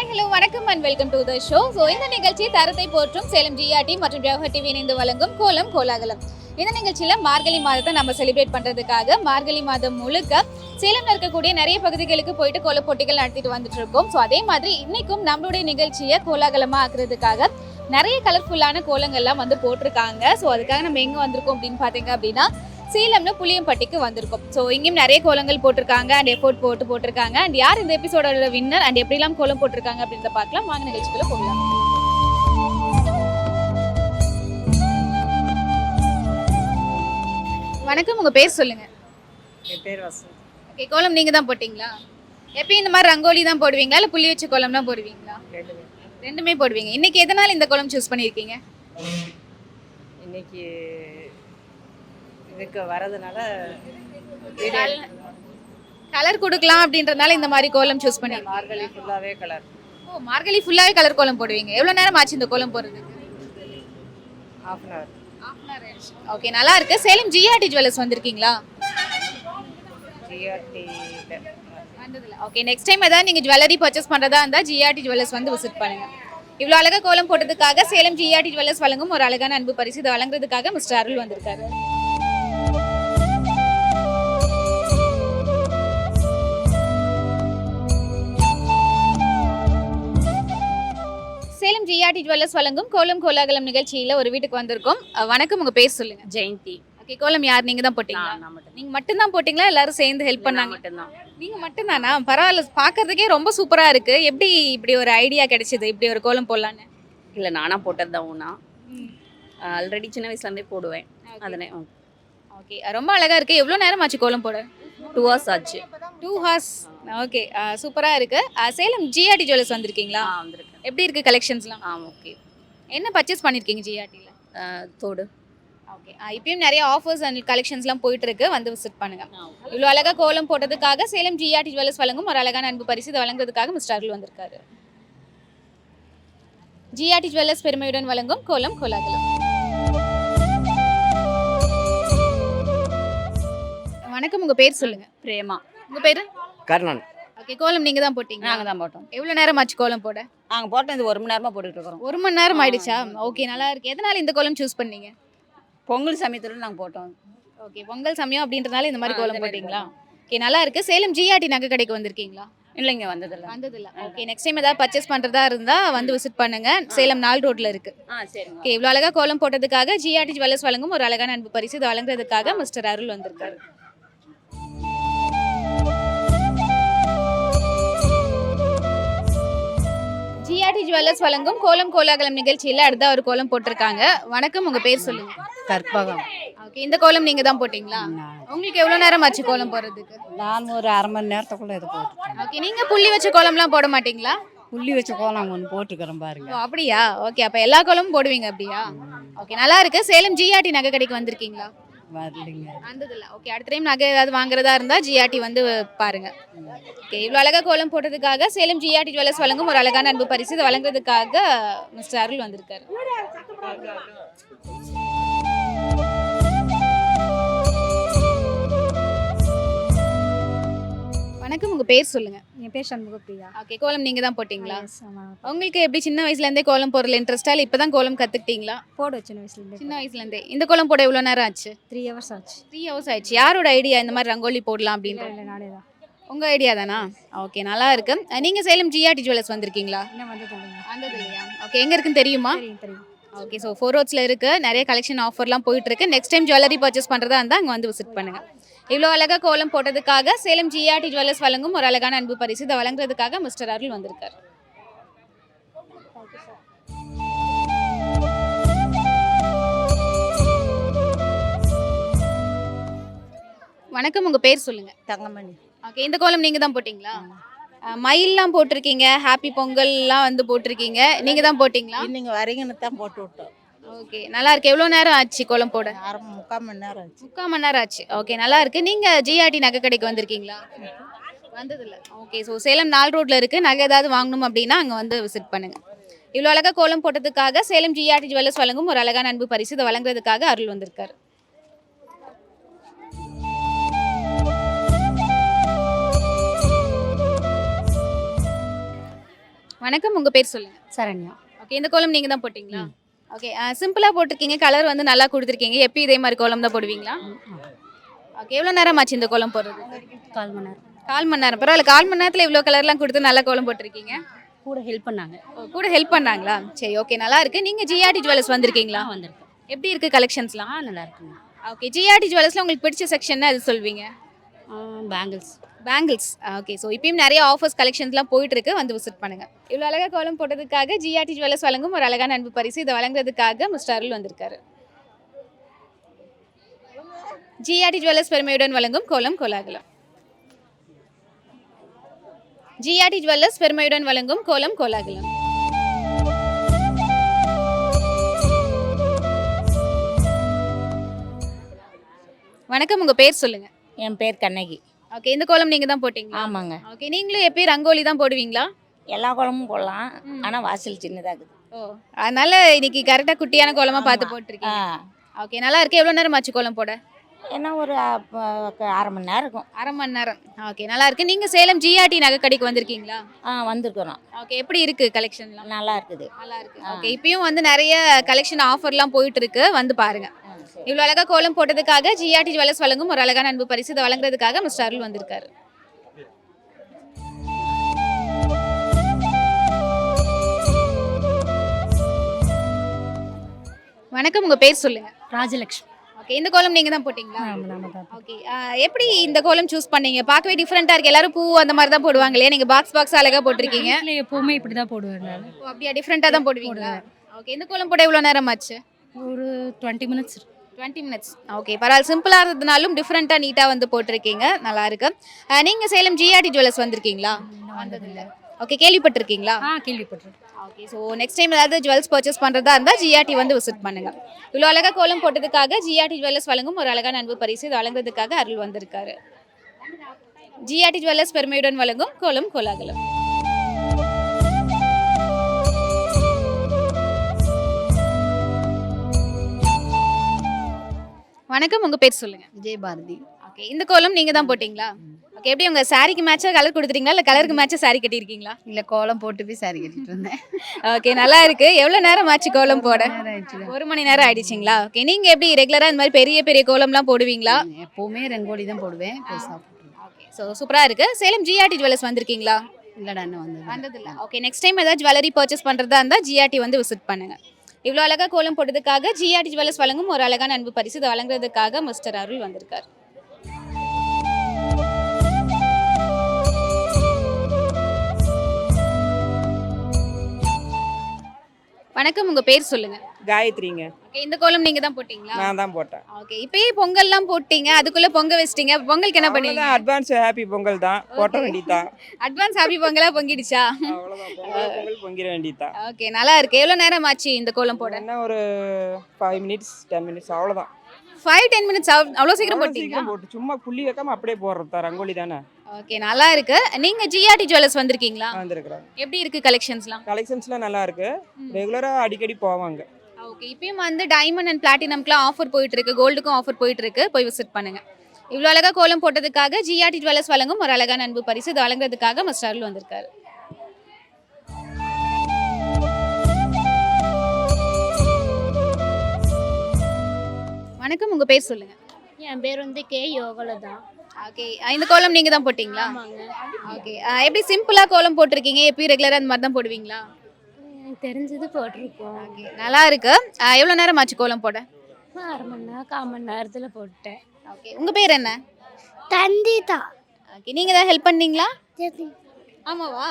Hi hello வணக்கம் and welcome to the show. So இந்த நிகழ்ச்சி தரத்தை போற்றும் சேலம் ஜிஆர்டி மற்றும் ஜவஹர் டிவி இணைந்து வழங்கும் கோலம் கோலாகலம். இந்த நிகழ்ச்சியில் மார்கழி மாதத்தை நம்ம செலிப்ரேட் பண்ணுறதுக்காக மார்கழி மாதம் முழுக்க சேலம்ல இருக்கக்கூடிய நிறைய பகுதிகளுக்கு போயிட்டு கோல போட்டிகள் நடத்திட்டு வந்துட்டு இருக்கோம். ஸோ அதே மாதிரி இன்னைக்கும் நம்மளுடைய நிகழ்ச்சியை கோலாகலமாக ஆக்குறதுக்காக நிறைய கலர்ஃபுல்லான கோலங்கள்லாம் வந்து போட்டிருக்காங்க. ஸோ அதுக்காக நம்ம எங்கே வந்திருக்கோம் அப்படின்னு பார்த்தீங்க அப்படின்னா சேலம்ல புளியம்பட்டிக்கு வந்திருக்கும். ஸோ இங்கேயும் நிறைய கோலங்கள் போட்டிருக்காங்க அண்ட் எஃபோர்ட் போட்டிருக்காங்க. அண்ட் யார் இந்த எபிசோடோட வின்னர் அண்ட் எப்படிலாம் கோலம் போட்டிருக்காங்க அப்படின்றத பார்க்கலாம். வாங்க நிகழ்ச்சிக்குள்ள போகலாம். வணக்கம், உங்க பேர் சொல்லுங்க. என் பேர் வசந்த். ஓகே, கோலம் நீங்க தான் போட்டிங்களா? எப்பயும் இந்த மாதிரி ரங்கோலி தான் போடுவீங்களா இல்லை புள்ளி வச்ச கோலம் தான் போடுவீங்களா? ரெண்டுமே போடுவீங்க. இன்னைக்கு எதனால இந்த கோலம் சூஸ் பண்ணியிருக்கீங்க? இன்னைக்கு இதுக்கு வரதுனால கலர் கொடுக்கலாம் அப்படின்றதுனால இந்த மாதிரி கோலம் சூஸ் பண்ணி. மார்கழி ஃபுல்லாகவே கலர். ஓ, மார்கழி ஃபுல்லாகவே கலர் கோலம் போடுவீங்க. எவ்வளோ நேரம் ஆச்சு இந்த கோலம் போடுறதுக்கு? Half an hour. ஓகே, நல்லா இருக்கு. சேலம் ஜிஆர்டி ஜுவல்லர்ஸ் வந்திருக்கீங்களா? ஜிஆர்டி வந்ததில்ல. ஓகே, நெக்ஸ்ட் டைம் ஏதாவது நீங்கள் ஜுவல்லரி பர்ச்சேஸ் பண்ணுறதா இருந்தால் ஜிஆர்டி ஜுவல்லர்ஸ் வந்து விசிட் பண்ணுங்க. இவ்வளோ அழகாக கோலம் போட்டதுக்காக சேலம் ஜிஆர்டி ஜுவல்லர்ஸ் வழங்கும் ஒரு அழகான அன்பு பரிசு. இதை வழங்குறதுக்காக மிஸ்டர் அருள் வந்திருக்காரு. சேலம் ஜிஆர்டி ஜுவல்லர்ஸ் வழங்கும் கோலம் கோலாகலம் நிகழ்ச்சியில் ஒரு வீட்டுக்கு வந்திருக்கோம். வணக்கம், உங்க பேர் சொல்லுங்க. ஜெயந்தி. ஓகே, கோலம் யார் நீங்க தான் போட்டீங்களா? நீங்க மட்டும் தான் போட்டீங்களா எல்லாரும் சேர்ந்து ஹெல்ப் பண்ணாங்க? நீங்க மட்டும் தானா? பரவாயில்ல, பார்க்கிறதுக்கே ரொம்ப சூப்பரா இருக்கு. எப்படி இப்படி ஒரு ஐடியா கிடைச்சது இப்படி ஒரு கோலம் போடலான்னு? இல்லை, நானாக போட்டது தான் ஒன்றா. ஆல்ரெடி சின்ன வயசுலேருந்தே போடுவேன். அதனே ஓகே, ரொம்ப அழகா இருக்கு. எவ்வளோ நேரம் ஆச்சு கோலம் போட? 2 hours ஆச்சு. 2 hours. ஓகே, சூப்பரா இருக்கு. சேலம் ஜிஆர்டி ஜுவல்லர்ஸ் வந்திருக்கீங்களா? வந்திருக்கேன். எப்படி இருக்கு கலெக்ஷன்ஸ்லாம்? ஓகே. என்ன பர்ச்சேஸ் பண்ணிருக்கீங்க ஜிஆர்டில? தோடு. ஓகே, இப்பயும் நிறைய ஆஃபர்ஸ் அண்ட் கலெக்ஷன்ஸ்லாம் போயிட்டு இருக்கு, வந்து விசிட் பண்ணுங்க. இவ்வளோ அழகா கோலம் போட்டதுக்காக சேலம் ஜிஆர்டி ஜுவல்லர்ஸ் வழங்கும் ஒரு அழகான அன்பு பரிசு. இதை வழங்குறதுக்காக மிஸ்டர் அருள் வந்திருக்காரு. ஜிஆர்டி ஜுவல்லர்ஸ் பெருமையுடன் வழங்கும் கோலம் கோலாகலம். வணக்கம், உங்க பேர் சொல்லுங்க. பிரேமா. உங்க பேரு? கர்ணன். ஓகே, கோலம் நீங்க தான் போட்டீங்க? நாங்கள் தான் போட்டோம். எவ்வளோ நேரம் ஆச்சு கோலம் போட? நாங்கள் போட்டோம், இது 1 மணி நேரமாக போட்டுக்கிட்டு இருக்கிறோம். 1 மணி நேரம் ஆயிடுச்சா? ஓகே, நல்லா இருக்கு. எதனால இந்த கோலம் சூஸ் பண்ணீங்க? பொங்கல் சமயத்தில் நாங்கள் போட்டோம். ஓகே, பொங்கல் சமயம் அப்படின்றனால இந்த மாதிரி கோலம் போட்டீங்களா? ஓகே, நல்லா இருக்கு. சேலம் ஜிஆர்டி நகை கடைக்கு வந்திருக்கீங்களா? இல்லைங்க, வந்ததில்லை. ஓகே, நெக்ஸ்ட் டைம் ஏதாவது பர்ச்சேஸ் பண்றதா இருந்தா வந்து விசிட் பண்ணுங்க. சேலம் 4 ரோட்ல இருக்கு. சரிங்க. ஓகே, இவ்வளோ அழகா கோலம் போட்டதுக்காக ஜிஆர்டி ஜுவல்லர்ஸ் வழங்கும் ஒரு அழகான அன்பு பரிசு. இதை வழங்குறதுக்காக மிஸ்டர் அருள் வந்திருக்காரு. ஜிஆர்டி ஜுவல்லர்ஸ் வழங்கும் கோலம் கோலாகலம் நிகழ்ச்சியில் அடுத்த ஒரு கோலம் போட்டிருக்காங்க. வணக்கம், உங்க பேர் சொல்லுங்க. கற்பகம். ஓகே, இந்த கோலம் நீங்க தான் போட்டீங்களா? உங்களுக்கு எவ்வளவு நேரம் ஆச்சு கோலம் போடுறதுக்கு? நான் ஒரு அரை மணி நேரத்துக்குள்ள இது போட்டுருக்கேன். ஓகே, நீங்க புள்ளி வச்ச கோலம்லாம் போட மாட்டீங்களா? புள்ளி வச்ச கோலம் ஒன்று போட்டுக்கிறேன் பாருங்க. ஓ, அப்படியா? ஓகே, அப்ப எல்லா கோலமும் போடுவீங்க அப்படியா? ஓகே, நல்லா இருக்கு. சேலம் ஜிஆர்டி நகை கடைக்கு வந்திருக்கீங்களா? வரலைங்க. வந்ததில்ல. ஓகே, அடுத்த டைம் நகை ஏதாவது வாங்குறதா இருந்தா ஜிஆர்டி வந்து பாருங்க. ஓகே, இவ்வளோ அழகா கோலம் போட்டதுக்காக சேலம் ஜிஆர்டி ஜுவல்லர்ஸ் வழங்கும் ஒரு அழகான அன்பு பரிசு. இதை வழங்குறதுக்காக மிஸ்டர் அருள் வந்திருக்காரு. வணக்கம், உங்க பேர் சொல்லுங்க. என் பேர் சண்முகப்பிரியா. ஓகே, கோலம் நீங்க தான் போட்டீங்களா? உங்களுக்கு எப்படி சின்ன வயசுல இருந்தே கோலம் போடுறதுல இன்ட்ரெஸ்டா இல்லை இப்பதான் கோலம் கத்துக்கிட்டீங்களா? போட சின்ன வயசுலேருந்து. சின்ன வயசுல இருந்தே. இந்த கோலம் போட எவ்வளவு நேரம் ஆச்சு? 3 hours ஆச்சு. 3 hours ஆயிடுச்சு. யாரோட ஐடியா இந்த மாதிரி ரங்கோலி போடலாம் அப்படின்ற? இல்லை, நானே தான். உங்க ஐடியா தானா? ஓகே, நல்லா இருக்கு. நீங்க சேலம் ஜிஆர்டி ஜுவல்லர்ஸ் வந்திருக்கீங்களா? என்ன வந்ததில்லைங்க. வந்தது இல்லையா? ஓகே, எங்க இருக்குன்னு தெரியுமா? தெரியும். ஓகே, ஸோ 4 roadsல இருக்கு. நிறைய கலெக்ஷன் ஆஃபர்லாம் போயிட்டு இருக்கு. நெக்ஸ்ட் டைம் ஜுவல்லரி பர்ச்சேஸ் பண்றதா இருந்தா அங்க வந்து விசிட் பண்ணுங்க. இவ்வளோ அழகா கோலம் போட்டதுக்காக சேலம் ஜிஆர்டி ஜுவல்லர்ஸ் வழங்கும் ஒரு அழகான அன்பு பரிசு. இதை வழங்குறதுக்காக மிஸ்டர் அருள் வந்திருக்காரு. வணக்கம், உங்க பேர் சொல்லுங்க. தங்கமணி. ஓகே, இந்த கோலம் நீங்க தான் போட்டீங்களா? மயில்லாம் போட்டிருக்கீங்க, ஹாப்பி பொங்கல்லாம் வந்து போட்டிருக்கீங்க. நீங்க தான் போட்டீங்களா? நீங்க வரீங்கன்னு தான் போட்டு விட்டோம். ஓகே, நல்லா இருக்கு. எவ்வளோ நேரம் ஆச்சு கோலம் போட? 3/4 மணி நேரம் ஆச்சு. 3/4 மணி நேரம் ஆச்சு. ஓகே, நல்லா இருக்கு. நீங்க ஜிஆர்டி நகை கடைக்கு வந்திருக்கீங்களா? வந்ததில்ல. ஓகே, ஸோ சேலம் 4 ரோட்ல இருக்கு. நகை ஏதாவது வாங்கணும் அப்படின்னா அங்கே வந்து விசிட் பண்ணுங்க. இவ்வளோ அழகா கோலம் போட்டதுக்காக சேலம் ஜிஆர்டி ஜுவல்லர்ஸ் வழங்கும் ஒரு அழகான அன்பு பரிசு. இதை வழங்குறதுக்காக அருள் வந்திருக்காரு. வணக்கம், உங்க பேர் சொல்லுங்க. சரண்யா. ஓகே, இந்த கோலம் நீங்க தான் போட்டீங்களா? ஓகே, சிம்பிளா போட்டிருக்கீங்க, கலர் வந்து நல்லா கொடுத்துருக்கீங்க. எப்பயும் இதே மாதிரி கோலம் தான் போடுவீங்களா? ஓகே, எவ்வளோ நேரம் ஆச்சு இந்த கோலம் போடுறதுக்கு? 1/4 மணி நேரம். 1/4 மணி நேரம். பரவாயில்ல, 1/4 மணி நேரத்தில் இவ்வளோ கலர்லாம் கொடுத்து நல்லா கோலம் போட்டிருக்கீங்க. கூட ஹெல்ப் பண்ணாங்க. கூட ஹெல்ப் பண்ணாங்களா? சரி, ஓகே, நல்லா இருக்கு. நீங்க ஜிஆர்டி ஜுவல்லர்ஸ் வந்திருக்கீங்களா? வந்திருக்கேன். எப்படி இருக்கு கலெக்ஷன்ஸ்லாம்? நல்லா இருக்குங்க. ஓகே, ஜிஆர்டி ஜுவல்லர்ஸ்ல உங்களுக்கு பிடிச்ச செக்ஷன்னா அது சொல்வீங்க? பேங்கிள்ஸ். பேங்கிள்ஸ். ஓகே, ஸோ இப்பயும் நிறைய ஆஃபர்ஸ் கலெக்ஷன்ஸ்லாம் போயிட்டு இருக்கு, வந்து விசிட் பண்ணுங்க. இவ்வளோ அழகாக கோலம் போட்டதுக்காக ஜிஆர்டி ஜுவல்லர்ஸ் வழங்கும் ஒரு அழகான அன்பு பரிசு. இதை வழங்குறதுக்காக மிஸ்டர் அருள் வந்திருக்காரு. ஜிஆர்டி ஜுவல்லர்ஸ் பெருமையுடன் வழங்கும் கோலம் கோலாகலம். ஜிஆர்டி ஜுவல்லர்ஸ் பெருமையுடன் வழங்கும் கோலம் கோலாகலம். வணக்கம், உங்க பேர் சொல்லுங்க. என் பேர் கண்ணகி. ஓகே, இந்த கோலம் நீங்க தான் போட்டீங்களா? ஆமாங்க. ஓகே, நீங்களும் எப்பயும் ரங்கோலி தான் போடுவீங்களா? எல்லா குளமும் போடலாம், ஆனால் வாசல் சின்னதாகுது. ஓ, அதனால இன்னைக்கு கரெக்டாக குட்டியான கோலமா பார்த்து போட்டிருக்கீங்க. ஓகே, நல்லா இருக்கு. எவ்வளோ நேரம் ஆச்சு கோலம் போட? ஏன்னா ஒரு 1/2 மணி நேரம் இருக்கும். 1/2 மணி நேரம். ஓகே, நல்லா இருக்கு. நீங்க சேலம் ஜிஆர்டி நகை கடைக்கு வந்திருக்கீங்களா? வந்திருக்கிறோம். ஓகே, எப்படி இருக்கு கலெக்ஷன்லாம்? நல்லா இருக்குது. நல்லா இருக்கு. ஓகே, இப்பயும் வந்து நிறைய கலெக்ஷன் ஆஃபர்லாம் போயிட்டு இருக்கு, வந்து பாருங்க. இவ்வளோ அழகா கோலம் போட்டதுக்காக ஜிஆர்டி ஜுவல்லர்ஸ் வழங்கும் ஒரு அழகான அன்பு பரிசு. இதை வழங்குறதுக்காக மிஸ்டர் அருள் வந்திருக்காரு. வணக்கம், உங்க பேர் சொல்லுங்க. ராஜலக்ஷ்மி. ஓகே, இந்த கோலம் நீங்க தான் போட்டீங்களா? ஓகே, எப்படி இந்த கோலம் சூஸ் பண்ணீங்க? பார்க்கவே டிஃபரெண்டா இருக்கு. எல்லாரும் பூ அந்த மாதிரி தான் போடுவாங்க இல்லையா? நீங்க பாக்ஸ் அழகா போட்டிருக்கீங்க. வீட்டில் எப்பவுமே இப்படி தான் போடுவேன் நான். ஓ, அப்படியா? டிஃபரெண்டா தான் போடுவீங்களா? ஓகே, இந்த கோலம் போட எவ்வளோ நேரம் ஆச்சு? ஒரு 20 மினிட்ஸ். 20 மினிட்ஸ். ஓகே, பரவாயில்ல. சிம்பிளா இருந்ததுனாலும் டிஃபரெண்டா நீட்டா வந்து போட்டிருக்கீங்க, நல்லா இருக்கு. நீங்க சேலம் ஜிஆர்டி ஜுவல்லர்ஸ் வந்திருக்கீங்களா? வந்ததில்லை. ஓகே, கேள்விப்பட்டிருக்கீங்களா? கேள்விப்பட்டிருக்கேன். ஓகே, ஸோ நெக்ஸ்ட் டைம் ஏதாவது ஜுவல்ஸ் பர்ச்சேஸ் பண்ணுறதா இருந்தால் ஜிஆர்டி வந்து விசிட் பண்ணுங்க. இவ்வளோ அழகாக கோலம் போட்டதுக்காக ஜிஆர்டி ஜுவல்லர்ஸ் வழங்கும் ஒரு அழகான அன்பு பரிசு. இது வழங்குறதுக்காக அருள் வந்திருக்காரு. ஜிஆர்டி ஜுவல்லர்ஸ் பெருமையுடன் வழங்கும் கோலம் கோலாகலம். வணக்கம், உங்க பேர் சொல்லுங்க. விஜயபாரதி. ஓகே, இந்த கோலம் நீங்க தான் போட்டீங்களா? ஓகே, எப்படி உங்க சாரிக்கு மேட்சா கலர் கொடுத்துட்டீங்களா, இல்லை கலருக்கு மேட்சா சாரி கட்டியிருக்கீங்களா? இல்லை, கோலம் போட்டு போய் சாரி கட்டிட்டு இருந்தேன். ஓகே, நல்லா இருக்கு. எவ்வளோ நேரம் ஆச்சு கோலம் போட? ஆயிடுச்சு. 1 மணி நேரம் ஆயிடுச்சுங்களா? ஓகே, நீங்க எப்படி ரெகுலரா இந்த மாதிரி பெரிய பெரிய கோலம்லாம் போடுவீங்களா? எப்பவுமே ரங்கோலி தான் போடுவேன். பெருசாக போட்டுருவேன். ஓகே, ஸோ சூப்பரா இருக்கு. சேலம் ஜிஆர்டி ஜுவல்லர்ஸ் வந்திருக்கீங்களா? இல்லைடா, இன்னும் வந்ததில்ல. ஓகே, நெக்ஸ்ட் டைம் ஏதாவது ஜுவல்லரி பர்ச்சேஸ் பண்றதா இருந்தால் ஜிஆர்டி வந்து விசிட் பண்ணுங்க. இவ்வளோ அழகா கோலம் போட்டதுக்காக ஜிஆர்டி ஜுவல்லர்ஸ் வழங்கும் ஒரு அழகான அன்பு பரிசு. இதை வழங்குறதுக்காக மிஸ்டர் அருள் வந்திருக்கார். வணக்கம், உங்க பேர் சொல்லுங்க. காயத்ரிங்க. ஓகே, இந்த கோலம் நீங்க தான் போட்டீங்களா? நான் தான் போட்டேன். ஓகே, இப்பயே பொங்கல்லாம் போட்டீங்க, அதுக்குள்ள பொங்க வச்சிட்டீங்க. பொங்கலுக்கு என்ன பண்ணுவீங்க? அட்வான்ஸ் ஹாப்பி பொங்கல் தான் போட்ட வேண்டியதான். அட்வான்ஸ் ஹாப்பி பொங்கலா பொங்கிடுச்சா? அவ்வளவுதான், பொங்கல் பொங்கிட வேண்டியதான். ஓகே, நல்லா இருக்கு. எவ்வளவு நேரம் ஆச்சு இந்த கோலம் போட? என்ன ஒரு 5 மினிட்ஸ் 10 மினிட்ஸ் அவ்வளவுதான். 5-10 மினிட்ஸ் அவ்வளோ சீக்கிரம் போட்டீங்களா? சீக்கிரம் போட்டு சும்மா புள்ளி வைக்காம அப்படியே போடுறது தான், ரங்கோலி தானே. ஓகே, நல்லா இருக்கு. நீங்க ஜிஆர்டி ஜுவல்லர்ஸ் வந்திருக்கீங்களா? வந்திருக்கிறாங்க. எப்படி இருக்கு கலெக்ஷன்ஸ்லாம்? கலெக்ஷன்ஸ்லாம் நல்லா இருக்கு. ரெகுலரா அடிக்கடி போவாங்க. ஓகே, இப்பயும் வந்து டைமண்ட் அண்ட் பிளாட்டினம்க்குலாம் ஆஃபர் போயிட்டு இருக்கு, கோல்டுக்கும் ஆஃபர் போயிட்டு இருக்கு, போய் விசிட் பண்ணுங்க. இவ்வளோ அழகா கோலம் போட்டதுக்காக ஜிஆர்டி ஜுவல்லர்ஸ் வழங்கும் ஒரு அழகான அன்பு பரிசு. இது வழங்குறதுக்காக மிஸ்டர் அருள் வந்திருக்காரு. வணக்கம், உங்க பேர் சொல்லுங்க. என் பேர் வந்து கே யோகலதா. ஓகே, இந்த கோலம் நீங்க தான் போட்டீங்களா? ஓகே, எப்படி சிம்பிளா கோலம் போட்டிருக்கீங்க? எப்பயும் ரெகுலரா அந்த மாதிரி தான் போடுவீங்களா? எனக்கு தெரிஞ்சது போட்டிருக்கோம். ஓகே, நல்லா இருக்கு. எவ்வளோ நேரம் ஆச்சு கோலம் போட? 1/2 மணி நேரம் 1/4 மணி நேரத்தில் போட்டேன். ஓகே, உங்க பேர் என்ன? தந்திதா. ஓகே, நீங்க தான் ஹெல்ப் பண்ணீங்களா? ஆமாவா?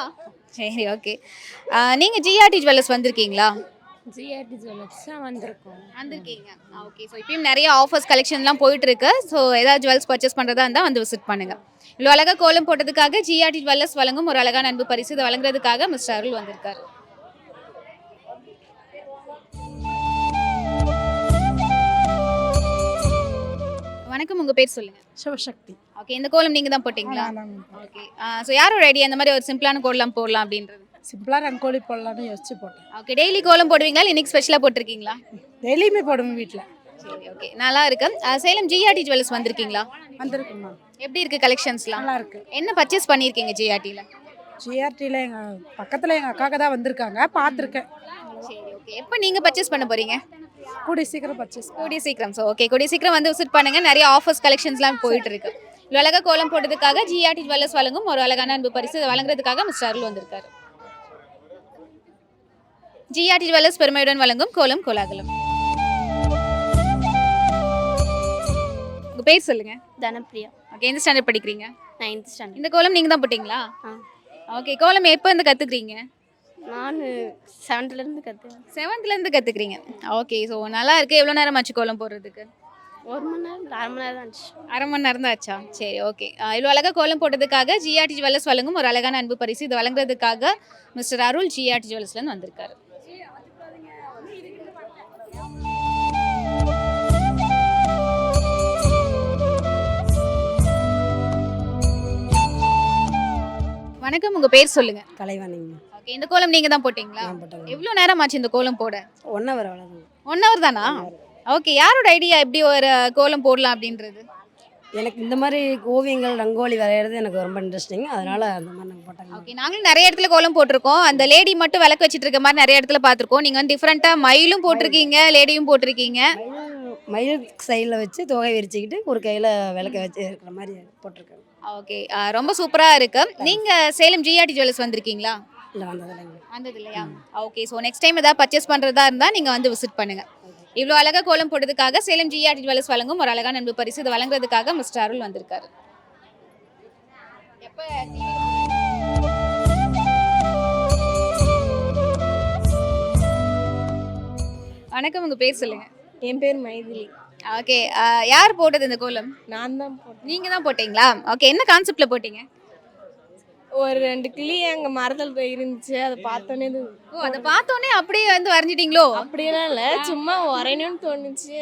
சரி, ஓகே. நீங்க ஜிஆர்டி ஜுவல்லர்ஸ் வந்திருக்கீங்களா? ஜிஆர்டி ஜுவல்லர்ஸ் வந்திருக்கோம். வந்திருக்கீங்க. ஓகே, ஸோ இப்பயும் நிறைய ஆஃபர்ஸ் கலெக்ஷன்லாம் போயிட்டு இருக்கு. ஸோ ஏதாவது ஜுவல்ஸ் பர்ச்சேஸ் பண்ணுறதா இருந்தால் வந்து விசிட் பண்ணுங்க. இவ்வளோ அழகாக கோலம் போட்டதுக்காக ஜிஆர்டி ஜுவல்லர்ஸ் வழங்கும் ஒரு அழகான அன்பு பரிசு. இதை வழங்குறதுக்காக மிஸ்டர் அருள் வந்திருக்காரு. வணக்கம், உங்க பேர் சொல்லுங்க. சிவசக்தி. ஓகே, இந்த கோலம் நீங்க தான் போட்டீங்களா? ஓகே, ஸோ யாரோட ஐடியா இந்த மாதிரி ஒரு சிம்பிளான கோலம் போடலாம் அப்படின்றது? சிம்பிளாக ரங்கோலி போடலான்னு யோசிச்சு போட்டேன். ஓகே, டெய்லி கோலம் போடுவீங்களா, இல்லை இன்னைக்கு ஸ்பெஷலாக போட்டிருக்கீங்களா? டெய்லியுமே போடுவேன் வீட்டில். சரி, ஓகே, நல்லா இருக்கு. சேலம் ஜிஆர்டி ஜுவல்லர்ஸ் வந்திருக்கீங்களா? வந்திருக்குமா? எப்படி இருக்கு கலெக்ஷன்ஸ்லாம்? நல்லா இருக்கு. என்ன பர்ச்சேஸ் பண்ணியிருக்கீங்க ஜிஆர்டியில்? ஜிஆர்டியில் எங்கள் பக்கத்தில் எங்கள் அக்காக்க தான் வந்திருக்காங்க, பார்த்துருக்கேன். சரி ஓகே. எப்போ நீங்கள் பர்ச்சேஸ் பண்ண போறீங்க? கூடிய சீக்கிரம் பர்ச்சேஸ். கூடிய சீக்கிரம். ஸோ ஓகே, கூடிய சீக்கிரம் வந்து விசிட் பண்ணுங்க. நிறைய ஆஃபர்ஸ் கலெக்ஷன்ஸ்லாம் போயிட்டு இருக்கு. இவ்வளோ அழகா கோலம் போட்டதுக்காக ஜிஆர்டி ஜுவல்லர்ஸ் வழங்கும் ஒரு அழகான அன்பு பரிசு. இதை வழங்குறதுக்காக மிஸ்டர் அருள் வந்திருக்காரு. ஜிஆர்டி ஜுவல்லர்ஸ் பெருமையுடன் வழங்கும் கோலம் கோலாகலம். உங்க பேர் சொல்லுங்க. தனப்பிரியா. ஓகே, எந்த ஸ்டாண்டர்ட் படிக்கிறீங்க? 9th standard. இந்த கோலம் நீங்க தான் போட்டீங்களா? ஓகே, கோலம் எப்போ இருந்து கத்துக்கிறீங்க? நான் 7th கற்றுவேன். 7th இருந்து கத்துக்கிறீங்க. ஓகே, ஸோ நல்லா இருக்கு. எவ்வளோ நேரம் ஆச்சு கோலம் போடுறதுக்கு? 1 மணி நேரம் 1/2 மணி நேரம் தான் ஆச்சு. அரை மணி நேரம் தான் ஆச்சா? சரி ஓகே. இவ்வளோ அழகாக கோலம் போட்டதுக்காக ஜிஆர்டி ஜுவல்லர்ஸ் வழங்கும் ஒரு அழகான அன்பு பரிசு. இது வழங்குறதுக்காக மிஸ்டர் அருள் ஜிஆர்டி ஜுவல்லர்ஸ்லேருந்து வந்திருக்காரு. வணக்கம், உங்க பேர் சொல்லுங்க. கலைவாணிங்க. ஓகே, இந்த கோலம் நீங்க தான் போட்டீங்களா? நான் போட்டேங்க. எவ்வளோ நேரம் ஆச்சு இந்த கோலம் போட? 1 hour அவ்வளோதான். 1 hour தானா? ஓகே, யாரோட ஐடியா எப்படி ஒரு கோலம் போடலாம் அப்படின்றது? எனக்கு இந்த மாதிரி ஓவியங்கள் ரங்கோலி வரைகிறது எனக்கு ரொம்ப இன்ட்ரெஸ்டிங், அதனால அந்த மாதிரி நாங்கள் போட்டாங்க. ஓகே, நாங்களும் நிறைய இடத்துல கோலம் போட்டிருக்கோம். அந்த லேடி மட்டும் விளக்கு வச்சிட்டு இருக்க மாதிரி நிறைய இடத்துல பார்த்துருக்கோம். நீங்கள் வந்து டிஃப்ரெண்ட்டாக மயிலும் போட்டிருக்கீங்க, லேடியும் போட்டிருக்கீங்க. மயில் சைடில் வச்சு தொகை விரிச்சுக்கிட்டு ஒரு கையில் விளக்க வச்சு இருக்கிற மாதிரி போட்டிருக்காங்க. ஓகே, ரொம்ப சூப்பராக இருக்கு. நீங்கள் சேலம் ஜிஆர்டி ஜுவல்லர்ஸ் வந்திருக்கீங்களா? இல்லை வந்ததில்லைங்க. வந்தது இல்லையா? ஓகே, ஸோ நெக்ஸ்ட் டைம் ஏதாவது பர்ச்சேஸ் பண்ணுறதா இருந்தால் நீங்கள் வந்து விசிட் பண்ணுங்கள். இவ்வளோ அழகாக கோலம் போட்டதுக்காக சேலம் ஜிஆர்டி ஜுவல்லர்ஸ் வழங்கும் ஒரு அழகான அன்பு பரிசு. இது வழங்குறதுக்காக மிஸ்டர் அருள் வந்திருக்காரு. வணக்கம், உங்கள் பேர் சொல்லுங்க. என் பேர் மைதிலி. ஓகே, யார் போட்டது இந்த கோலம்? நான் தான் போட்டேன். நீங்கள் தான் போட்டிங்களா? ஓகே, என்ன கான்செப்டில் போட்டீங்க? ஒரு 2 கிளி அங்கே மரத்தில் இருந்துச்சு, அதை பார்த்தோன்னே இது ஓ, அதை பார்த்தோன்னே அப்படியே வந்து வரைஞ்சிட்டிங்களோ? அப்படியெல்லாம் இல்லை, சும்மா வரையணும்னு தோணுச்சு,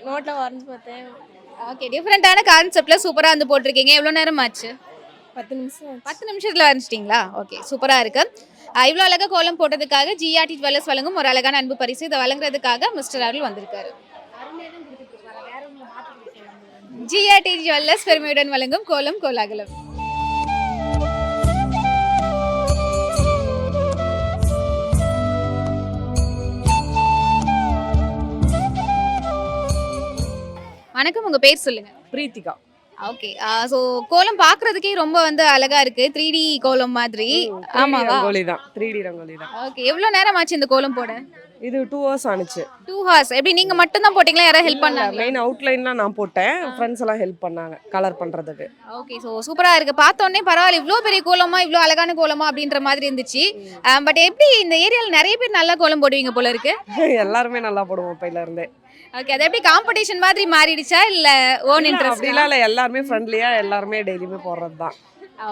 நோட்டில் வரைஞ்சி பார்த்தேன். ஓகே, டிஃப்ரெண்ட்டான கான்செப்டில் சூப்பராக வந்து போட்டிருக்கீங்க. எவ்வளோ நேரம் ஆச்சு? 10 நிமிஷம் ஆச்சு. 10 நிமிஷத்தில் வரைஞ்சிட்டிங்களா? ஓகே, சூப்பராக இருக்கு. இவ்வளோ அழகாக கோலம் போட்டதுக்காக ஜிஆர்டி ஜுவல்லர்ஸ் வழங்கும் ஒரு அழகான அன்பு பரிசு. இதை வழங்குறதுக்காக மிஸ்டர் அருள் வந்திருக்காரு. ஜிஆர்டி ஜுவல்லர்ஸ் பெருமையுடன் வழங்கும் கோலம் கோலாகலம். வணக்கம், உங்க பேர் சொல்லுங்க. பிரீத்திகா. ஓகே, ஸோ கோலம் பார்க்கறதுக்கே ரொம்ப வந்து அழகா இருக்கு. 3D கோலம் மாதிரி. ஆமாவா? ரங்கோலி தான், 3D ரங்கோலி தான். ஓகே, எவ்வளோ நேரம் ஆச்சு இந்த கோலம் போட? இது 2 hours ஆனிச்சு. 2 hours. எப்படி நீங்க மட்டும் தான் போட்டீங்களா, யாராவது ஹெல்ப் பண்ணாங்களா? மெயின் அவுட்லைன்லாம் நான் போட்டேன், ஃப்ரெண்ட்ஸ் எல்லாம் ஹெல்ப் பண்ணாங்க கலர் பண்றதுக்கு. ஓகே, ஸோ சூப்பரா இருக்கு. பார்த்தோன்னே பரவாயில்ல, இவ்வளோ பெரிய கோலமா, இவ்வளோ அழகான கோலமா அப்படின்ற மாதிரி இருந்துச்சு. பட் எப்படி இந்த ஏரியாவில் நிறைய பேர் நல்லா கோலம் போடுவீங்க போல இருக்கு. எல்லாருமே நல்லா போடுவோம் பையில இருந்தே. ஓகே, அது எப்படி காம்படிஷன் மாதிரி மாறிடுச்சா இல்ல ஓன் இன்ட்ரெஸ்ட்? அப்படிலாம் இல்லை, எல்லாருமே ஃப்ரெண்ட்லியா எல்லாருமே டெய்லியுமே போடுறது தான்.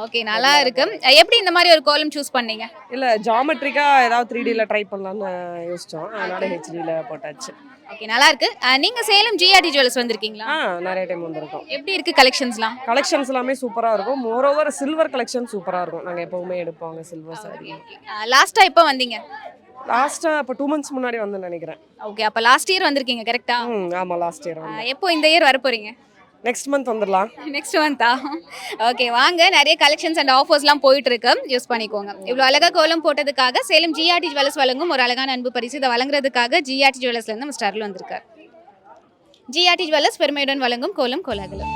ஓகே, நல்லா இருக்கு. எப்படி இந்த மாதிரி ஒரு கோலம் சூஸ் பண்ணீங்க? இல்லை, ஜாமெட்ரிக்கா ஏதாவது 3Dல ட்ரை பண்ணலாம்னு யோசிச்சோம், அதனால HDல போட்டாச்சு. ஓகே, நல்லா இருக்கு. நீங்க சேலம் ஜிஆர்டி ஜுவல்லர்ஸ் வந்திருக்கீங்களா? நிறைய டைம் வந்திருக்கோம். எப்படி இருக்கு கலெக்ஷன்ஸ்லாம்? கலெக்ஷன்ஸ் எல்லாமே சூப்பராக இருக்கும். மோரோவர் சில்வர் கலெக்ஷன் சூப்பராக இருக்கும். நாங்கள் எப்பவுமே எடுப்போங்க சில்வர் சாரி. லாஸ்டா எப்போ வந்தீங்க? லாஸ்ட்டாக இப்போ 2 months முன்னாடி வந்து நினைக்கிறேன். ஓகே, அப்போ லாஸ்ட் இயர் வந்திருக்கீங்க கரெக்டா? ஆமாம், லாஸ்ட் இயர் வந்து. எப்போ இந்த இயர் வர போறீங்க? நெக்ஸ்ட் மந்த் வந்துடலாம். நெக்ஸ்ட் மந்தா? ஓகே, வாங்க. நிறைய கலெக்ஷன்ஸ் அண்ட் ஆஃபர்ஸ்லாம் போயிட்டு இருக்கு, யூஸ் பண்ணிக்கோங்க. இவ்வளோ அழகாக கோலம் போட்டதுக்காக சேலம் ஜிஆர்டி ஜுவல்லர்ஸ் வழங்கும் ஒரு அழகான அன்பு பரிசு. இதை வழங்குறதுக்காக ஜிஆர்டி ஜுவல்லர்ஸ்லேருந்து மிஸ்டர் அருள் வந்திருக்கார். ஜிஆர்டி ஜுவல்லர்ஸ் பெருமையுடன் வழங்கும் கோலம் கோலாகலம்.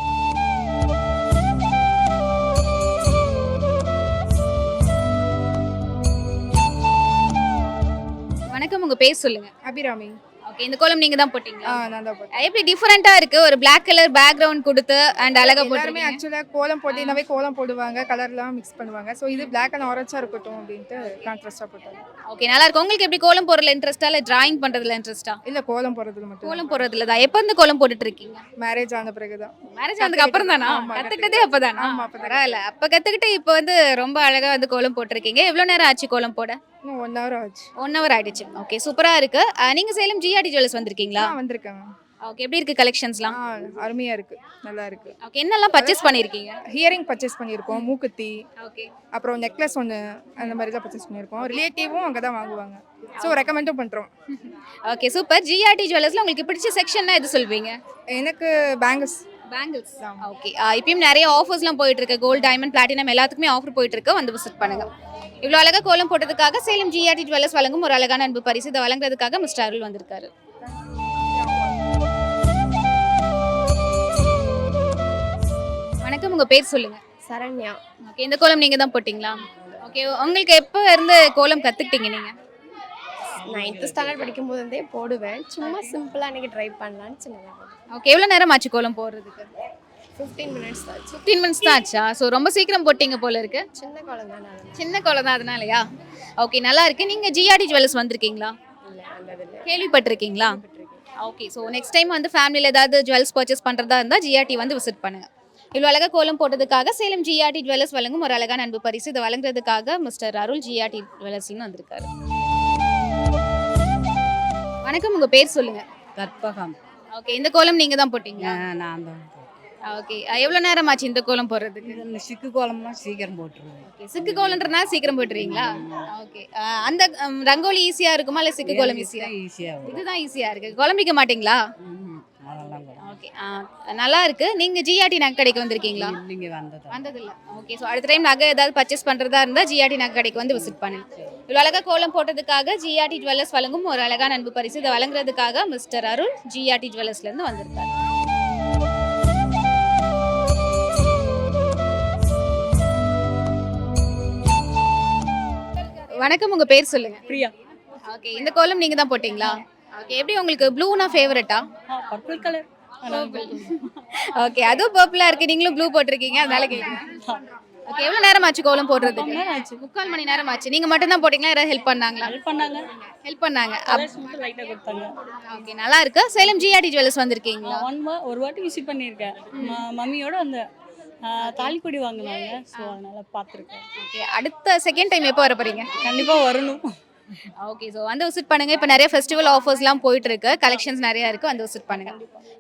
வணக்கம், உங்க பேர் சொல்லுங்க. அபிராமி. ஓகே, இந்த கோலம் நீங்க தான் போட்டீங்களா? நான் தான் போட்டேன். எப்படி டிஃபரெண்டா இருக்கு, ஒரு Black கலர் பேக்ரவுண்ட் கொடுத்து அண்ட் அழகா எல்லாருமே போட்டுருக்கீங்க. ஆக்சுவலாக கோலம் போட்டினாவே கோலம் போடுவாங்க, கலர்லாம் மிக்ஸ் பண்ணுவாங்க. ஸோ இது பிளாக் அண்ட் ஆரஞ்சாக இருக்கட்டும் அப்படின்ட்டு கான்ட்ராஸ்டாக போட்டாங்க. ஓகே, நல்லா இருக்கு. உங்களுக்கு எப்படி கோலம் போடுறதுல இன்ட்ரெஸ்டா இல்ல டிராயிங் பண்றதுல இன்ட்ரெஸ்டா? இல்லை, கோலம் போடுறதுல மட்டும். கோலம் போடுறதுல தான். எப்போ இருந்து கோலம் போட்டுட்டு இருக்கீங்க? மேரேஜ் ஆன பிறகு தான். மேரேஜ் ஆனதுக்கு அப்புறம் தானா? ஆமா, கத்துக்கிட்டதே அப்பதானா? ஆமா, அப்பதான். பரவாயில்ல. அப்ப கத்துக்கிட்டு இப்போ வந்து ரொம்ப அழகா வந்து கோலம் போட்டிருக்கீங்க. எவ்வளவு நேரம் ஆச்சு கோலம் போட? இன்னும் 1 hour ஆச்சு. 1 hour ஆயிடுச்சு. ஓகே, சூப்பரா இருக்கு. நீங்க சேலம் ஜிஆர்டி ஜுவல்லர்ஸ் வந்திருக்கீங்களா? வந்திருக்கேன். ஓகே, எப்படி இருக்கு கலெக்ஷன்ஸ்லாம்? அருமையாக இருக்குது, நல்லா இருக்குது. ஓகே, என்னெல்லாம் பர்ச்சேஸ் பண்ணியிருக்கீங்க? ஹியரிங் பர்ச்சேஸ் பண்ணியிருக்கோம், மூக்குத்தி, ஓகே அப்புறம் நெக்லஸ் ஒன்று, அந்த மாதிரி தான் பர்ச்சேஸ் பண்ணியிருக்கோம். ரிலேட்டிவும் அங்கே தான் வாங்குவாங்க. ஸோ ரெக்கமெண்டும் பண்ணுறோம். Okay, super. ஜிஆர்டி ஜுவல்லர்ஸ்ல உங்களுக்கு பிடிச்ச செக்ஷன்னா எது சொல்வீங்க? எனக்கு பேங்கிள்ஸ் பேங்கிள்ஸ் ஓகே. இப்பயும் நிறைய ஆஃபர்ஸ்லாம் போயிட்டு இருக்கு. கோல்டு, டைமண்ட், பிளாட்டினம் எல்லாத்துக்குமே ஆஃபர் போயிட்டு இருக்கு. வந்து விசிட் பண்ணுங்க. இவ்வளோ அழகா கோலம் போட்டதுக்காக சேலம் ஜிஆர்டி ஜுவல்லர்ஸ் வழங்கும் ஒரு அழகான அன்பு பரிசு. இதை வழங்குறதுக்காக மிஸ்டர் அருள் வந்திருக்காரு. வணக்கம், உங்க பேர் சொல்லுங்க. சரண்யா. ஓகே, இந்த கோலம் நீங்க தான் போட்டீங்களா? ஓகே, உங்களுக்கு எப்போ இருந்து கோலம் கத்துக்கிட்டீங்க நீங்க? 9th ஸ்டாண்டர்ட் படிக்கும் போது இருந்தே போடுவேன். சும்மா சிம்பிளாக எனக்கு ட்ரை பண்ணலான்னு சின்னதாக. ஓகே, எவ்வளோ நேரம் ஆச்சு கோலம் போடுறதுக்கு? 15 மினிட்ஸ் தான். 15 மினிட்ஸ் தான் ஆச்சா? ஸோ ரொம்ப சீக்கிரம் போட்டீங்க போல இருக்கு. சின்ன குழந்தை தான். சின்ன கோலம் தான் அதனாலயா? ஓகே, நல்லா இருக்கு. நீங்க ஜிஆர்டி ஜுவல்லர்ஸ் வந்திருக்கீங்களா? இல்லை வந்ததில்லை. கேள்விப்பட்டிருக்கீங்களா? ஓகே, ஸோ நெக்ஸ்ட் டைம் வந்து ஃபேமிலியில் ஏதாவது ஜுவல்ஸ் பர்ச்சேஸ் பண்ணுறதா இருந்தால் ஜிஆர்டி வந்து விசிட் பண்ணுங்க. இவ்வளோ அழகாக கோலம் போட்டதுக்காக சேலம் ஜிஆர்டி ஜுவல்லர்ஸ் வழங்கும் ஒரு அழகான அன்பு பரிசு. இதை வழங்குறதுக்காக மிஸ்டர் அருள் ஜிஆர்டி ஜுவல்லர்ஸ்னு வந்திருக்காரு. வணக்கம், உங்கள் பேர் சொல்லுங்க. கற்பகம். ஓகே, இந்த கோலம் நீங்கள் தான் போட்டீங்களா? நான் தான் ஓகே, எவ்வளோ நேரம் ஆச்சு இந்த கோலம் போடுறதுக்கு? இந்த சிக்கு கோலம்லாம் சீக்கிரம் போட்டுருவேன். ஓகே, சிக்கு கோலன்றனா சீக்கிரம் போட்டுறீங்களா? ஓகே, அந்த ரங்கோலி ஈஸியாக இருக்குமா இல்லை சிக்கு கோலம் ஈஸியாக? ஈஸியாக இதுதான் ஈஸியாக இருக்குது. குழம்பிக்க மாட்டீங்களா? அதெல்லாம் ஓகே, நல்லா இருக்கு. நீங்க ஜிஆர்டி நகை கடைக்கு வந்திருக்கீங்களா? நீங்கள் வந்ததில்ல. ஓகே, ஸோ அடுத்த டைம் நகை ஏதாவது பர்ச்சேஸ் பண்ணுறதா இருந்தால் ஜிஆர்டி நகை கடைக்கு வந்து விசிட் பண்ணுங்க. இவ்வளோ அழகாக கோலம் போட்டதுக்காக ஜிஆர்டி ஜுவல்லர்ஸ் வழங்கும் ஒரு அழகான அன்பு பரிசு. இதை வழங்குறதுக்காக மிஸ்டர் அருள் ஜிஆர்டி ஜுவல்லர்ஸ்லேருந்து வந்திருக்காரு. வணக்கம், உங்க பேர் சொல்லுங்க. பிரியா. ஓகே, இந்த கோலம் நீங்க தான் போட்டீங்களா? ஓகே, எப்படி உங்களுக்கு ப்ளூனா ஃபேவரட்டா? Purple colour. ஓகே, அதுவும் பர்பிளா இருக்கு. நீங்களும் ப்ளூ போட்டிருக்கீங்க, அதனால கேக்குறேன். ஓகே, எவ்வளவு நேரம் ஆச்சு கோலம் போடுறதுக்கு? 3/4 மணி நேரம் ஆச்சு. நீங்க மட்டும் தான் போட்டீங்களா? யாராவது ஹெல்ப் பண்ணாங்களா? ஹெல்ப் பண்ணாங்க. லைட்டா கொடுத்தாங்க. ஓகே, நல்லா இருக்கு. சேலம் ஜிஆர்டி ஜுவல்லர்ஸ் வந்திருக்கீங்களா? ஒரு வாட்டி விசிட் பண்ணியிருக்கேன். மம்மியோட அந்த தாலிக்கொடி வாங்கினாங்க. ஸோ அதனால பார்த்துருக்கேன். ஓகே, அடுத்த செகண்ட் டைம் எப்போ வர போறீங்க? கண்டிப்பாக வரணும். ஓகே, ஸோ வந்து விசிட் பண்ணுங்க. இப்போ நிறைய ஃபெஸ்டிவல் ஆஃபர்ஸ்லாம் போயிட்டு இருக்கு. கலெக்ஷன்ஸ் நிறைய இருக்கு. வந்து விசிட் பண்ணுங்க.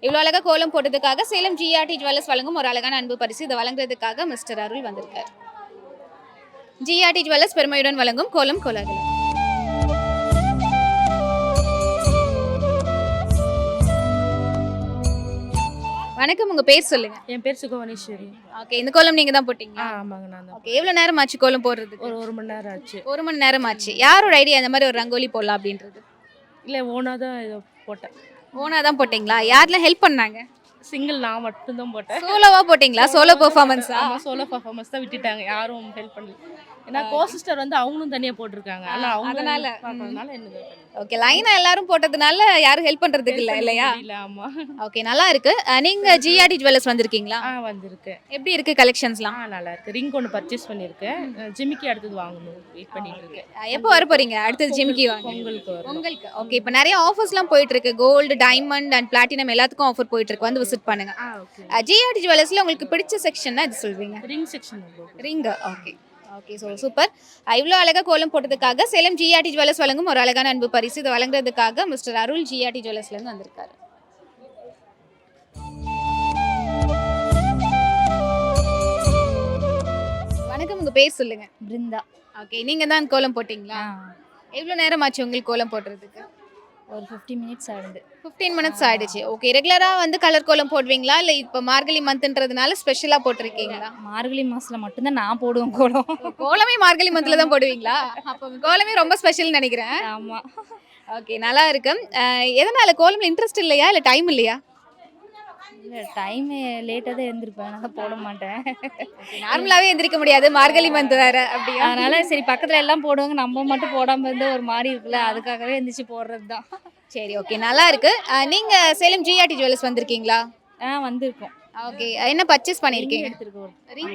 இவ்வளோ அழகாக கோலம் போட்டதுக்காக சேலம் ஜிஆர்டி ஜுவல்லர்ஸ் வழங்கும் ஒரு அழகான அன்பு பரிசு. இதை வழங்குறதுக்காக மிஸ்டர் அருள் வந்திருக்காரு. ஜிஆர்டி ஜுவல்லர்ஸ் பெருமையுடன் வழங்கும் கோலம் கோலாகலம். வணக்கம், உங்க பேர் சொல்லுங்க. என் பேர் சுகவனேஸ்வரி. ஓகே, இந்த கோலம் நீங்க தான் போட்டீங்களா? ஆமாங்க, நான் தான். ஓகே, எவ்வளவு நேரம் ஆச்சு கோலம் போடுறதுக்கு? ஒரு மணி நேரம் ஆச்சு. 1 மணி நேரம் ஆச்சு. யாரோட ஐடியா இந்த மாதிரி ஒரு ரங்கோலி போடலாம் அப்படின்றது? இல்லை, ஓனாக தான் இதை போட்டேன். ஓனா தான் போட்டீங்களா? யாரெல்லாம் ஹெல்ப் பண்ணாங்க? சிங்கிள் நான் மட்டும் தான் போட்டேன். சோலோவா போட்டீங்களா? சோலோ பெர்ஃபார்மன்ஸா? சோலோ பர்ஃபார்மன்ஸ் தான் விட்டுட்டாங்க. யாரும் ஹெல்ப் பண்ணல. ஏன்னா கோசிஸ்டர் வந்து அவங்களும் தனியாக போட்டிருக்காங்க. ஆனால் அதனால என்ன ஓகே, லைனா எல்லாரும் போட்டதுனால யாரும் ஹெல்ப் பண்றதுக்கு இல்ல இல்லையா? ஆமா. ஓகே, நல்லா இருக்கு. நீங்க ஜிஆர்டி ஜுவல்லர்ஸ் வந்திருக்கீங்களா? வந்திருக்கேன். எப்படி இருக்கு கலெக்ஷன்ஸ்லாம்? நல்லா இருக்கு. ரிங் ஒன்று பர்ச்சேஸ் பண்ணியிருக்கேன். ஜிமிக்கி அடுத்தது வாங்கணும். வெயிட் பண்ணிட்டு இருக்கேன். எப்போ வர போறீங்க? அடுத்தது ஜிமிக்கி வாங்க. உங்களுக்கு ஓகே, இப்போ நிறைய ஆஃபர்ஸ்லாம் போயிட்டு இருக்கு. கோல்டு, டைமண்ட் அண்ட் பிளாட்டினம் எல்லாத்துக்கும் ஆஃபர் போயிட்டு இருக்கு. வந்து விசிட் பண்ணுங்க. ஜிஆர்டி ஜுவல்லர்ஸ்ல உங்களுக்கு பிடிச்ச செக்ஷன்னா இது சொல்வீங்க? Ring section. Ring. Okay okay, so super. இவ்வளோ அழகாக கோலம் போட்டதுக்காக சேலம் ஜிஆர்டி ஜுவல்லர்ஸ் வழங்கும் ஒரு அழகான அன்பு பரிசு. இதை வழங்குறதுக்காக மிஸ்டர் அருள் ஜிஆர்டி ஜுவல்லர்ஸ்லேருந்து வந்திருக்காரு. வணக்கம், உங்கள் பேர் சொல்லுங்க. பிருந்தா. ஓகே, நீங்கள் தான் கோலம் போட்டிங்களா? எவ்வளோ நேரம் ஆச்சு உங்களுக்கு கோலம் போடுறதுக்கு? ஒரு 15 மினிட்ஸ் ஆகுது. 15 மினிட்ஸ் ஆயிடுச்சு. ஓகே, ரெகுலராக வந்து கலர் கோலம் போடுவீங்களா இல்லை இப்போ மார்கழி மந்த்ன்றதுனால ஸ்பெஷலாக போட்டிருக்கீங்களா? மார்கழி மாசத்துல மட்டும்தான் நான் போடுவேன் கோலம். கோலமே மார்கழி மந்த்ல தான் போடுவீங்களா? அப்போ கோலமே ரொம்ப ஸ்பெஷல்னு நினைக்கிறேன். ஆமா. ஓகே, நல்லா இருக்கு. எதனால கோலம்ல இன்ட்ரெஸ்ட் இல்லையா இல்லை டைம் இல்லையா? இல்லை, டைம் லேட்டாக தான் எழுந்திருப்பேன். நான் போட மாட்டேன். நார்மலாகவே எந்திரிக்க முடியாது, மார்கழி மந்த் வேற. அப்படியா? அதனால சரி, பக்கத்தில் எல்லாம் போடுவாங்க, நம்ம மட்டும் போடாமல் இருந்தால் ஒரு மாதிரி இருக்குல்ல, அதுக்காகவே எந்திரிச்சு போடுறது தான். சரி, ஓகே, நல்லா இருக்கு. நீங்க சேலம் ஜிஆர்டி ஜுவல்லர்ஸ் வந்திருக்கீங்களா? வந்திருக்கோம். ஓகே, என்ன பர்ச்சேஸ் பண்ணிருக்கீங்க? எடுத்துருக்கோம். ரிங்.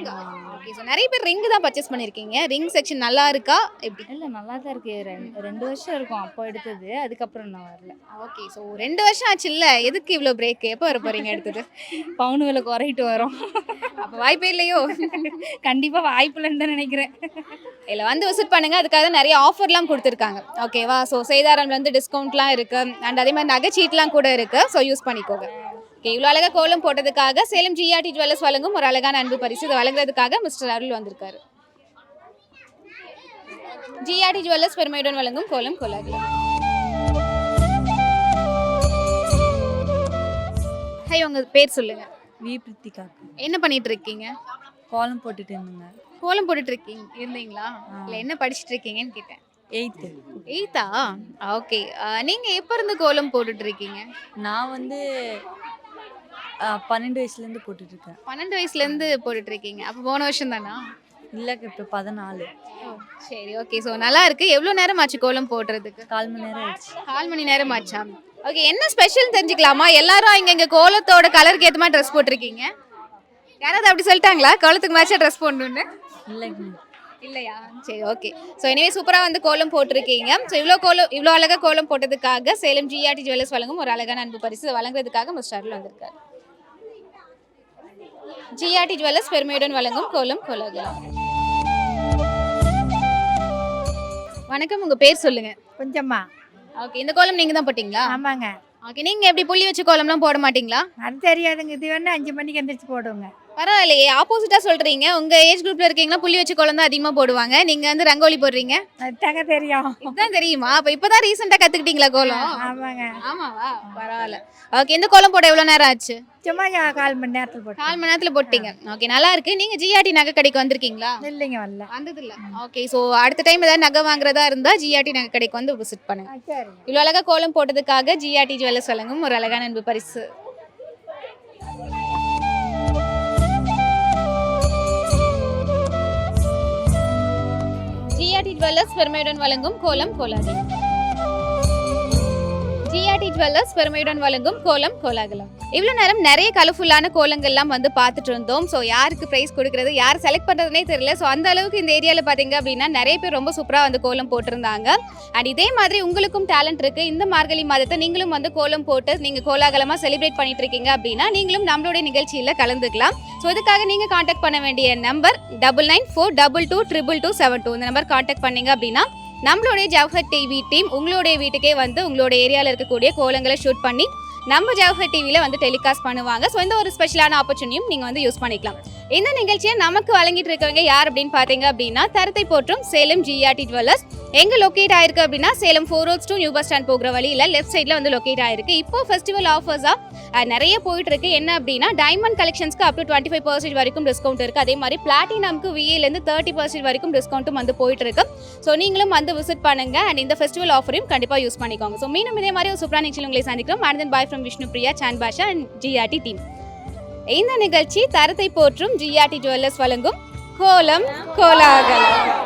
ஓகே, ஸோ நிறைய பேர் ரிங் தான் பர்ச்சேஸ் பண்ணிருக்கீங்க. ரிங் செக்ஷன் நல்லா இருக்கா எப்படி? இல்லை, நல்லா தான் இருக்கு. 2 வருஷம் இருக்கும் அப்போ எடுத்தது. அதுக்கப்புறம் நான் வரல. ஓகே, ஸோ 2 வருஷம் ஆச்சு இல்ல, எதுக்கு இவ்வளோ பிரேக்? எப்போ வர போறீங்க அடுத்தது? பவுன் விலை குறையிட்டு வரும். அப்போ வாய்ப்பே இல்லையோ? கண்டிப்பாக வாய்ப்பு இல்லைன்னு தான் நினைக்கிறேன். இல்லை, வந்து விசிட் பண்ணுங்க. அதுக்காக நிறைய ஆஃபர்லாம் கொடுத்துருக்காங்க. ஓகேவா? ஸோ சேதாரம்ல வந்து டிஸ்கவுண்ட்லாம் இருக்கு. அண்ட் அதே மாதிரி நகைச்சீட்லாம் கூட இருக்கு. ஸோ யூஸ் பண்ணிக்கோங்க. ஓகே, இவ்வளோ அழகாக கோலம் போட்டதுக்காக சேலம் ஜிஆர்டி ஜுவல்லர்ஸ் வழங்கும் ஒரு அழகான அன்பு பரிசு. இதை வழங்குறதுக்காக மிஸ்டர் அருள் வந்திருக்காரு. ஜிஆர்டி ஜுவல்லர்ஸ் பெருமையுடன் வழங்கும் கோலம் கோலாகலம். ஹை, உங்க பேர் சொல்லுங்க. வி பிரித்திகா என்ன பண்ணிட்டு இருக்கீங்க? கோலம் போட்டுட்டு இருந்தேங்க. கோலம் போட்டுட்டு இருந்தீங்களா? இல்ல என்ன படிச்சிட்டு இருக்கீங்கன்னு கேட்டேன். 8th. 8ஆ? ஓகே. நீங்க எப்ப இருந்து கோலம் போட்டுட்டு இருக்கீங்க? நான் வந்து 12 வயசுலேருந்து போட்டுட்டு இருக்கேன். 12 வயசுல இருந்து போட்டுட்டு இருக்கீங்க. அப்ப போன வருஷம் தானா? இல்லைங்க இப்போ 14. சரி, ஓகே. ஸோ நல்லா இருக்கு. எவ்வளோ நேரம் ஆச்சு கோலம் போடுறதுக்கு? 1/4 மணி நேரம் ஆயிடுச்சு. 1/4 மணி நேரம் ஆச்சா? ஓகே. என்ன ஸ்பெஷல் தெரிஞ்சுக்கலாமா? எல்லாரும் இங்க கோலத்தோட கலருக்கு ஏற்ற மாதிரி ட்ரெஸ் போட்டிருக்கீங்க. யாராவது அப்படி சொல்லிட்டாங்களா கோலத்துக்கு மேட்சா ட்ரெஸ் போடணும்னு? இல்லைங்க. இல்லையா? சரி, ஓகே. ஸோ எனிவே சூப்பராக வந்து கோலம் போட்டிருக்கீங்க. ஸோ இவ்வளோ அழகாக கோலம் போட்டதுக்காக சேலம் ஜிஆர்டி ஜுவல்லர்ஸ் வழங்கும் ஒரு அழகான அன்பு பரிசு வழங்குறதுக்காக மிஸ்டர்ல வந்திருக்காரு. ஜிஆர்டி ஜுவல்லர்ஸ் பெருமையுடன் வழங்கும் கோலம் கோலாகலம். வணக்கம், உங்க பேர் சொல்லுங்க. கொஞ்சமா. ஓகே. இந்த கோலம் நீங்க தான் போட்டீங்களா? ஆமாங்க. ஓகே. நீங்க எப்படி புள்ளி வச்சு கோலம்லாம் போட மாட்டீங்களா? அது தெரியாதுங்க. இது வேணா 5 மணிக்கு எந்திரிச்சு போடுவோங்க. பரவாயில்லையே, ஆப்போசிட்டா சொல்றீங்க. உங்க ஏஜ் குரூப்ல இருக்கீங்களா புள்ளி வச்சு கோலம் தான் அதிகமா போடுவாங்க, நீங்க வந்து ரங்கோலி போடுறீங்க. அதுதாங்க தெரியும். இதுதான் தெரியுமா? அப்ப இப்பதான் ரீசெண்டா கத்துக்கிட்டீங்களா கோலம்? ஆமாங்க. ஆமாவா? பரவாயில்ல. ஓகே. இந்த கோலம் போட எவ்வளவு நேரம் ஆச்சு? சும்மா 1/4 மணி நேரத்தில் போட்டு. 4 மணி நேரத்துல போட்டீங்க. ஓகே, நல்லா இருக்கு. நீங்க ஜிஆர்டி நகை கடைக்கு வந்திருக்கீங்களா? இல்லைங்க, வரல. வந்தது இல்ல. ஓகே. சோ அடுத்த டைம் ஏதாவது நகை வாங்குறதா இருந்தா ஜிஆர்டி நகை கடைக்கு வந்து விசிட் பண்ணுங்க. சரிங்க. இவ்வளவு அழகா கோலம் போட்டதுக்காக ஜிஆர்டி ஜுவல்லர்ஸ் வழங்கும் ஒரு அழகான அன்பு பரிசு. ஜிஆர்டி ஜுவல்லர்ஸ் பெருமையுடன் வழங்கும் கோலம் கோலாகலம். ஜிஆர்டி ஜுவல்லர்ஸ் பெருமையுடன் வழங்கும் கோலம் கோலாகலம். இவ்வளோ நேரம் நிறைய கலர்ஃபுல்லான கோலங்கள்லாம் வந்து பார்த்துட்டு இருந்தோம். ஸோ யாருக்கு ப்ரைஸ் கொடுக்குறது, யார் செலக்ட் பண்ணுறதுனே தெரியல. ஸோ அந்த அளவுக்கு இந்த ஏரியாவில் பார்த்தீங்க அப்படின்னா நிறைய பேர் ரொம்ப சூப்பராக வந்து கோலம் போட்டிருந்தாங்க. அண்ட் இதே மாதிரி உங்களுக்கும் டேலண்ட் இருக்குது. இந்த மார்கழி மாதத்தை நீங்களும் வந்து கோலம் போட்டு நீங்கள் கோலாகலமாக செலிப்ரேட் பண்ணிட்டு இருக்கீங்க அப்படின்னா நீங்களும் நம்மளுடைய நிகழ்ச்சியில் கலந்துக்கலாம். ஸோ இதுக்காக நீங்கள் காண்டாக்ட் பண்ண வேண்டிய நம்பர் 9942222272. இந்த நம்பர் காண்டாக்ட் பண்ணீங்க அப்படின்னா நம்மளுடைய ஜவஹர் டிவி டீம் உங்களுடைய வீட்டுக்கே வந்து உங்களுடைய ஏரியாவில் இருக்கக்கூடிய கோலங்களை ஷூட் பண்ணி நம்ம ஜவஹர் டிவியில் வந்து டெலிகாஸ்ட் பண்ணுவாங்க. ஸோ இந்த ஒரு ஸ்பெஷலான ஆப்பர்ச்சுனிட்டியும் நீங்கள் வந்து யூஸ் பண்ணிக்கலாம். இந்த நிகழ்ச்சியை நமக்கு வழங்கிட்டு இருக்கவங்க யார் அப்படின்னு பார்த்தீங்க அப்படின்னா தரத்தை போற்றும் சேலம் ஜிஆர்டி ஜுவல்லர்ஸ். எங்கே லொக்கேட் ஆயிருக்கு அப்படின்னா Salem 4 roads to new bus stand போகிற வழியில் லெஃப்ட் சைடில் வந்து லொக்கேட் ஆயிருக்கு. இப்போ ஃபெஸ்டிவல் ஆஃபர்ஸாக நிறைய போயிட்டு இருக்கு. என்ன அப்படின்னா டைமண்ட் கலெக்ஷன்ஸ்க்கு அப் டு 25% வரைக்கும் டிஸ்கவுண்ட் இருக்கு. அதே மாதிரி பிளாட்டினம்க்கு VA-லேருந்து 30% வரைக்கும் டிஸ்கவுண்ட்டும் வந்து போயிட்டு இருக்கு. ஸோ நீங்களும் வந்து விசிட் பண்ணுங்க அண்ட் இந்த ஃபெஸ்டிவல் ஆஃபரையும் கண்டிப்பாக யூஸ் பண்ணிக்கோங்க. ஸோ மீண்டும் இதே மாதிரி ஒரு சூப்பரான நிகழ்ச்சியில் உங்களை சந்திக்கிறோம். And then bye from Vishnu Priya, Shaan Basha and GRT team. இந்த நிகழ்ச்சி தரத்தை போற்றும் ஜிஆர்டி ஜுவல்லர்ஸ் வழங்கும் கோலம் கோலாகலம்.